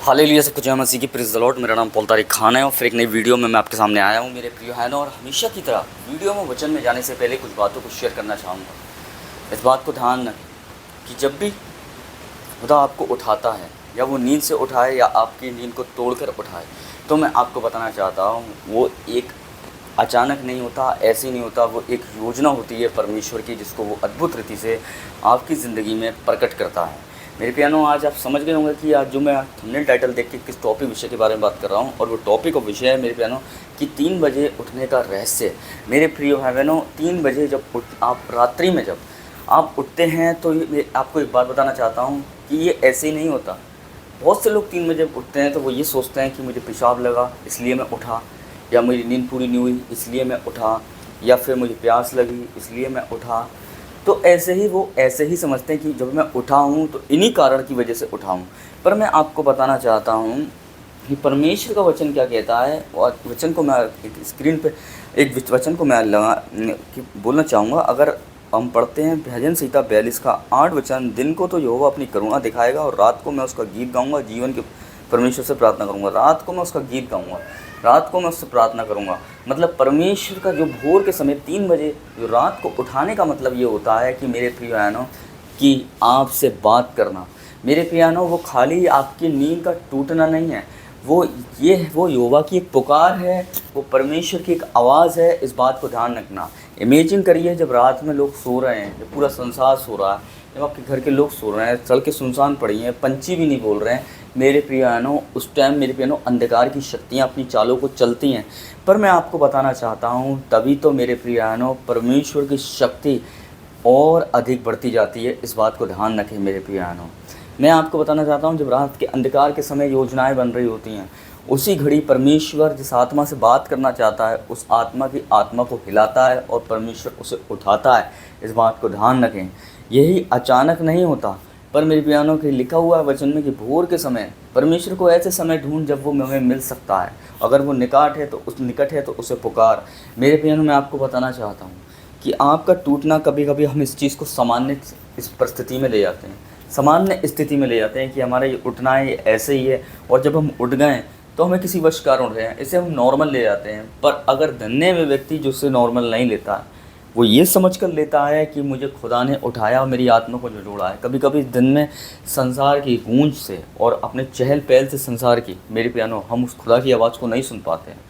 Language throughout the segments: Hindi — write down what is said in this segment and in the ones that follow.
हालेलुया, सब कुछ जय मसीह की प्रेज़ द लॉर्ड। मेरा नाम पॉल तारिक खान है और फिर एक नई वीडियो में मैं आपके सामने आया हूँ मेरे प्रिय है ना। और हमेशा की तरह वीडियो में वचन में जाने से पहले कुछ बातों को शेयर करना चाहूँगा। इस बात को ध्यान रखें कि जब भी खुदा आपको उठाता है, या वो नींद से उठाए या आपकी नींद को तोड़कर उठाए, तो मैं आपको बताना चाहता हूँ वो एक अचानक नहीं होता, ऐसे नहीं होता। वो एक योजना होती है परमेश्वर की, जिसको वो अद्भुत रीति से आपकी ज़िंदगी में प्रकट करता है। मेरे प्यानो, आज आप समझ गए होंगे कि आज जो मैं थंबनेल टाइटल देख के किस टॉपिक विषय के बारे में बात कर रहा हूँ। और वो टॉपिक और विषय है मेरे प्यानो कि 3 बजे उठने का रहस्य। मेरे प्रिय भाई बहनों, 3 बजे जब आप रात्रि में जब आप उठते हैं, तो मैं आपको एक बात बताना चाहता हूँ कि ये ऐसे ही नहीं होता। बहुत से लोग 3 बजे उठते हैं तो वो ये सोचते हैं कि मुझे पेशाब लगा इसलिए मैं उठा, या मेरी नींद पूरी नहीं हुई इसलिए मैं उठा, या फिर मुझे प्यास लगी इसलिए मैं उठा। तो ऐसे ही समझते हैं कि जब मैं उठा हूँ तो इन्हीं कारण की वजह से उठा हूँ। पर मैं आपको बताना चाहता हूँ कि परमेश्वर का वचन क्या कहता है। और वचन को मैं एक स्क्रीन पे एक वचन को मैं बोलना चाहूँगा। अगर हम पढ़ते हैं भजन संहिता 42 का 8 वचन, दिन को तो यहोवा अपनी करुणा दिखाएगा और रात को मैं उसका गीत गाऊँगा। जीवन के परमेश्वर से प्रार्थना करूँगा, रात को मैं उसका गीत गाऊँगा, रात को मैं उससे प्रार्थना करूँगा। मतलब परमेश्वर का जो भोर के समय 3 बजे जो रात को उठाने का मतलब ये होता है कि मेरे प्रिय बहनों कि आपसे बात करना। मेरे प्रियानो, वो खाली आपकी नींद का टूटना नहीं है, वो यहोवा की एक पुकार है, वो परमेश्वर की एक आवाज़ है। इस बात को ध्यान रखना। इमेजिन करिए जब रात में लोग सो रहे हैं, जब पूरा संसार सो रहा है, जब आपके घर के लोग सो रहे हैं, सड़कें सुनसान पड़ी हैं, पंछी भी नहीं बोल रहे हैं, मेरे प्रियानो उस टाइम मेरे प्रियानो अंधकार की शक्तियाँ अपनी चालों को चलती हैं। पर मैं आपको बताना चाहता हूँ तभी तो मेरे प्रियानो परमेश्वर की शक्ति और अधिक बढ़ती जाती है। इस बात को ध्यान रखें मेरे प्रियानो। मैं आपको बताना चाहता हूँ जब रात के अंधकार के समय योजनाएं बन रही होती हैं, उसी घड़ी परमेश्वर जिस आत्मा से बात करना चाहता है उस आत्मा की आत्मा को हिलाता है और परमेश्वर उसे उठाता है। इस बात को ध्यान रखें। यही अचानक नहीं होता, पर मेरे प्यानों के लिखा हुआ है वचन में कि भोर के समय परमेश्वर को ऐसे समय ढूंढ जब वो हमें मिल सकता है। अगर वो निकट है तो उसे पुकार। मेरे प्यानों, मैं आपको बताना चाहता हूँ कि आपका टूटना, कभी कभी हम इस चीज़ को सामान्य इस परिस्थिति में ले जाते हैं, सामान्य स्थिति में ले जाते हैं कि हमारा ये उठना है, ये ऐसे ही है। और जब हम उठ गए तो हमें किसी वश कारण उठ रहे हैं, इसे हम नॉर्मल ले जाते हैं। पर अगर धन्य में व्यक्ति जो उसे नॉर्मल नहीं लेता, वो ये समझ कर लेता है कि मुझे खुदा ने उठाया और मेरी आत्मा को जोड़ा है। कभी कभी दिन में संसार की गूंज से और अपने चहल पहल से संसार की, मेरे प्यानो, हम उस खुदा की आवाज़ को नहीं सुन पाते हैं।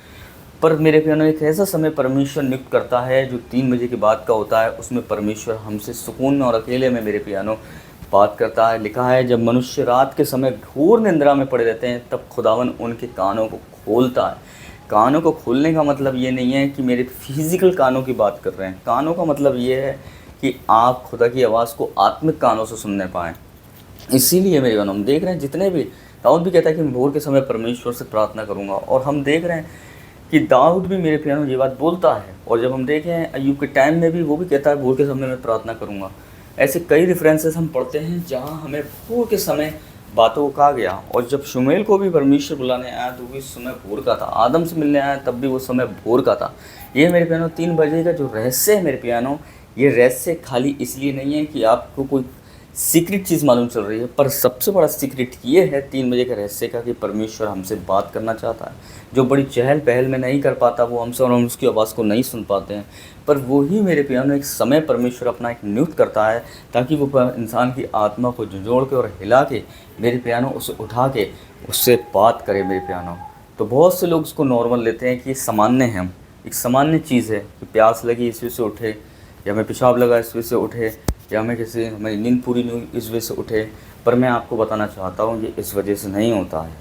पर मेरे प्यानो, एक ऐसा समय परमेश्वर नियुक्त करता है जो 3 बजे के बाद का होता है। उसमें परमेश्वर हमसे सुकून में और अकेले में मेरे प्यानो बात करता है। लिखा है जब मनुष्य रात के समय घोर निंद्रा में पड़े रहते हैं, तब खुदावन उनके कानों को खोलता है। कानों को खोलने का मतलब ये नहीं है कि मेरे फिजिकल कानों की बात कर रहे हैं। कानों का मतलब ये है कि आप खुदा की आवाज़ को आत्मिक कानों से सुनने पाएँ। इसीलिए मेरे बहनों, हम देख रहे हैं जितने भी, दाऊद भी कहता है कि मैं भोर के समय परमेश्वर से प्रार्थना करूँगा। और हम देख रहे हैं कि दाऊद भी मेरे प्यारों ये बात बोलता है। और जब हम देखें अय्यूब के टाइम में भी वो भी कहता है भोर के समय में प्रार्थना करूँगा। ऐसे कई रेफरेंसेस हम पढ़ते हैं जहाँ हमें भोर के समय बातों को कहा गया। और जब शुमेल को भी परमेश्वर बुलाने आया तो भी समय भोर का था, आदम से मिलने आया तब भी वो समय भोर का था। ये मेरे प्यानो 3 बजे का जो रहस्य है मेरे प्यानो, ये रहस्य खाली इसलिए नहीं है कि आपको कोई सीक्रेट चीज़ मालूम चल रही है, पर सबसे बड़ा सीक्रेट ये है 3 बजे का रहस्य का कि परमेश्वर हमसे बात करना चाहता है। जो बड़ी चहल पहल में नहीं कर पाता वो हमसे, और हम उसकी आवाज़ को नहीं सुन पाते हैं। पर वही मेरे प्यानो एक समय परमेश्वर अपना एक नियुक्त करता है ताकि वो इंसान की आत्मा को झंझोड़ के और हिला के मेरे प्यानो उसे उठा के उससे बात करे मेरे प्यानो। तो बहुत से लोग उसको नॉर्मल लेते हैं कि सामान्य है, हम एक सामान्य चीज़ है कि प्यास लगी इस वजह से उठे, या हमें पेशाब लगा इस वजह से उठे, या हमारी नींद पूरी नहीं हुई इस वजह से उठे। पर मैं आपको बताना चाहता हूँ ये इस वजह से नहीं होता है,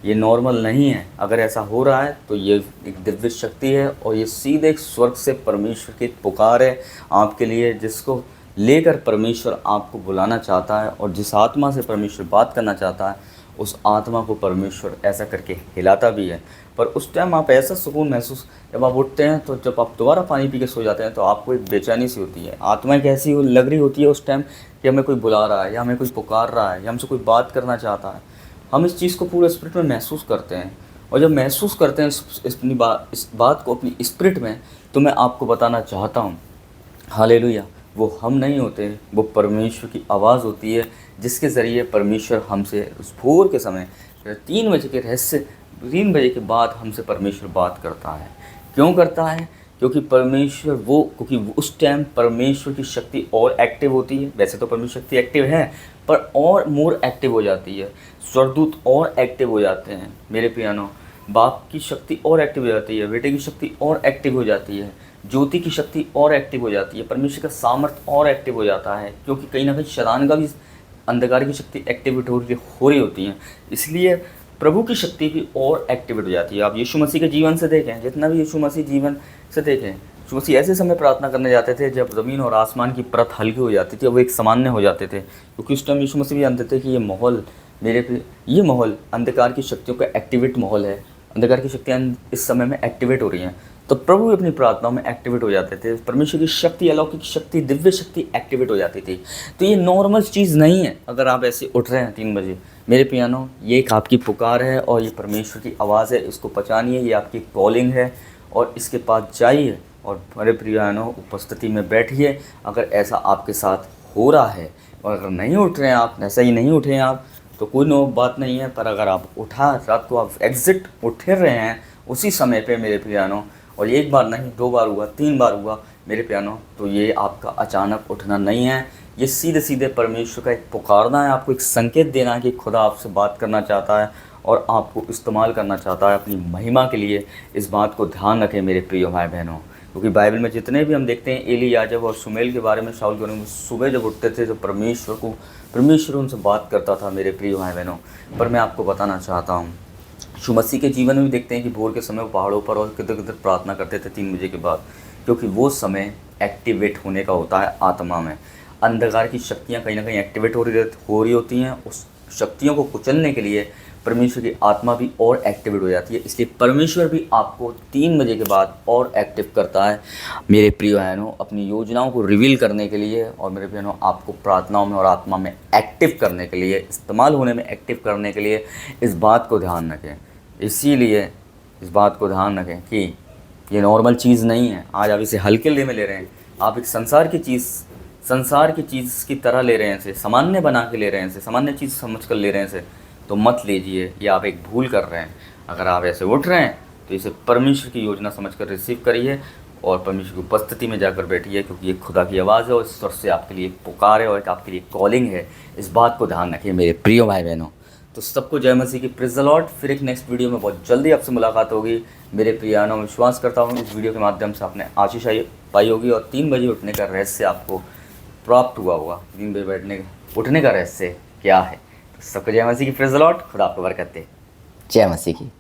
ये नॉर्मल नहीं है। अगर ऐसा हो रहा है तो ये एक दिव्य शक्ति है और ये सीधे एक स्वर्ग से परमेश्वर की पुकार है आपके लिए, जिसको लेकर परमेश्वर आपको बुलाना चाहता है। और जिस आत्मा से परमेश्वर बात करना चाहता है उस आत्मा को परमेश्वर ऐसा करके हिलाता भी है। पर उस टाइम आप ऐसा सुकून महसूस, जब आप उठते हैं तो जब आप दोबारा पानी पी के सो जाते हैं तो आपको एक बेचैनी सी होती है। आत्मा कैसी लग रही होती है उस टाइम कि हमें कोई बुला रहा है, या हमें कोई पुकार रहा है, या हमसे कोई बात करना चाहता है। हम इस चीज़ को पूरे स्पिरिट में महसूस करते हैं। और जब महसूस करते हैं इस बात को अपनी स्पिरिट में, तो मैं आपको बताना चाहता हूँ हालेलुया, वो हम नहीं होते, वो परमेश्वर की आवाज़ होती है, जिसके ज़रिए परमेश्वर हमसे उस भोर के समय 3 बजे के रहस्य 3 बजे के बाद हमसे परमेश्वर बात करता है। क्यों करता है? क्योंकि उस टाइम परमेश्वर की शक्ति और एक्टिव होती है। वैसे तो परमेश्वर शक्ति एक्टिव है, पर और मोर एक्टिव हो जाती है। स्वर्गदूत और एक्टिव हो जाते हैं मेरे प्यानो। बाप की शक्ति और एक्टिव हो जाती है, बेटे की शक्ति और एक्टिव हो जाती है, ज्योति की शक्ति और एक्टिव हो जाती है, परमेश्वर का सामर्थ्य और एक्टिव हो जाता है। क्योंकि कहीं ना कहीं शैतान का भी अंधकार की शक्ति एक्टिवेट हो रही होती है, इसलिए प्रभु की शक्ति भी और एक्टिवेट हो जाती है। आप यीशु मसीह के जीवन से देखें, जितना भी यीशु मसीह जीवन से देखें, यीशु मसीह ऐसे समय प्रार्थना करने जाते थे जब ज़मीन और आसमान की परत हल्की हो जाती थी, वो एक सामान्य हो जाते थे। क्योंकि उस टाइम यीशु मसीह भी जानते थे कि ये माहौल अंधकार की शक्तियों का एक्टिवेट माहौल है, अंधकार की शक्तियाँ इस समय में एक्टिवेट हो रही हैं। तो प्रभु अपनी प्रार्थनाओं में एक्टिवेट हो जाते थे, परमेश्वर की शक्ति, अलौकिक शक्ति, दिव्य शक्ति एक्टिवेट हो जाती थी। तो ये नॉर्मल चीज़ नहीं है अगर आप ऐसे उठ रहे हैं 3 बजे मेरे पियानो। ये एक आपकी पुकार है और ये परमेश्वर की आवाज़ है, इसको पहचानिए, ये आपकी कॉलिंग है और इसके पास जाइए और मेरे पियानो उपस्थिति में बैठिए। अगर ऐसा आपके साथ हो रहा है और अगर नहीं उठ रहे हैं आप, ऐसा ही नहीं उठे हैं आप, तो कोई बात नहीं है। पर अगर आप रात को आप एग्जिट उठ रहे हैं उसी समय पे मेरे पियानो, और ये 1 बार नहीं 2 बार हुआ, 3 बार हुआ मेरे प्यानो, तो ये आपका अचानक उठना नहीं है, ये सीधे सीधे परमेश्वर का एक पुकारना है, आपको एक संकेत देना है कि खुदा आपसे बात करना चाहता है और आपको इस्तेमाल करना चाहता है अपनी महिमा के लिए। इस बात को ध्यान रखें मेरे प्रिय भाई बहनों, क्योंकि बाइबल में जितने भी हम देखते हैं एली याजक और सुमेल के बारे में, शाऊल के बारे में, सुबह जब उठते थे तो परमेश्वर उनसे बात करता था मेरे प्रिय भाई बहनों। पर मैं आपको बताना चाहता हूँ, यीशु मसीह के जीवन में भी देखते हैं कि भोर के समय वो पहाड़ों पर और किधर किधर प्रार्थना करते थे 3 बजे के बाद, क्योंकि वो समय एक्टिवेट होने का होता है आत्मा में। अंधकार की शक्तियाँ कहीं ना कहीं एक्टिवेट हो रही होती हैं, उस शक्तियों को कुचलने के लिए परमेश्वर की आत्मा भी और एक्टिवेट हो जाती है। इसलिए परमेश्वर भी आपको 3 बजे के बाद और एक्टिव करता है मेरे प्रिय बहनों, अपनी योजनाओं को रिवील करने के लिए, और मेरे बहनों आपको प्रार्थनाओं में और आत्मा में एक्टिव करने के लिए, इस्तेमाल होने में एक्टिव करने के लिए। इस बात को ध्यान रखें, इसीलिए इस बात को ध्यान रखें कि ये नॉर्मल चीज़ नहीं है। आज आप इसे हल्के में ले रहे हैं, आप एक संसार की चीज़ की तरह ले रहे हैं, इसे सामान्य बना के ले रहे हैं, इसे सामान्य चीज़ समझ कर ले रहे हैं इसे, तो मत लीजिए, ये आप एक भूल कर रहे हैं। अगर आप ऐसे उठ रहे हैं तो इसे परमेश्वर की योजना समझकर रिसीव करिए और परमेश्वर की उपस्थिति में जाकर बैठिए, क्योंकि ये खुदा की आवाज़ है और इस स्वर से आपके लिए एक पुकार है और एक आपके लिए कॉलिंग है। इस बात को ध्यान रखिए मेरे प्रिय भाई बहनों। तो सबको जय मसीह की, प्रेज़ द लॉर्ड। फिर एक नेक्स्ट वीडियो में बहुत जल्दी आपसे मुलाकात होगी मेरे प्रियानों। विश्वास करता हूँ इस वीडियो के माध्यम से आपने आशीष पाई होगी और 3 बजे उठने का रहस्य आपको प्राप्त हुआ होगा। 3 बजे उठने का रहस्य क्या है। तो सबको जय मसीह की, प्रेज़ द लॉर्ड। खुदा आपको बरकत दे। जय मसीह की।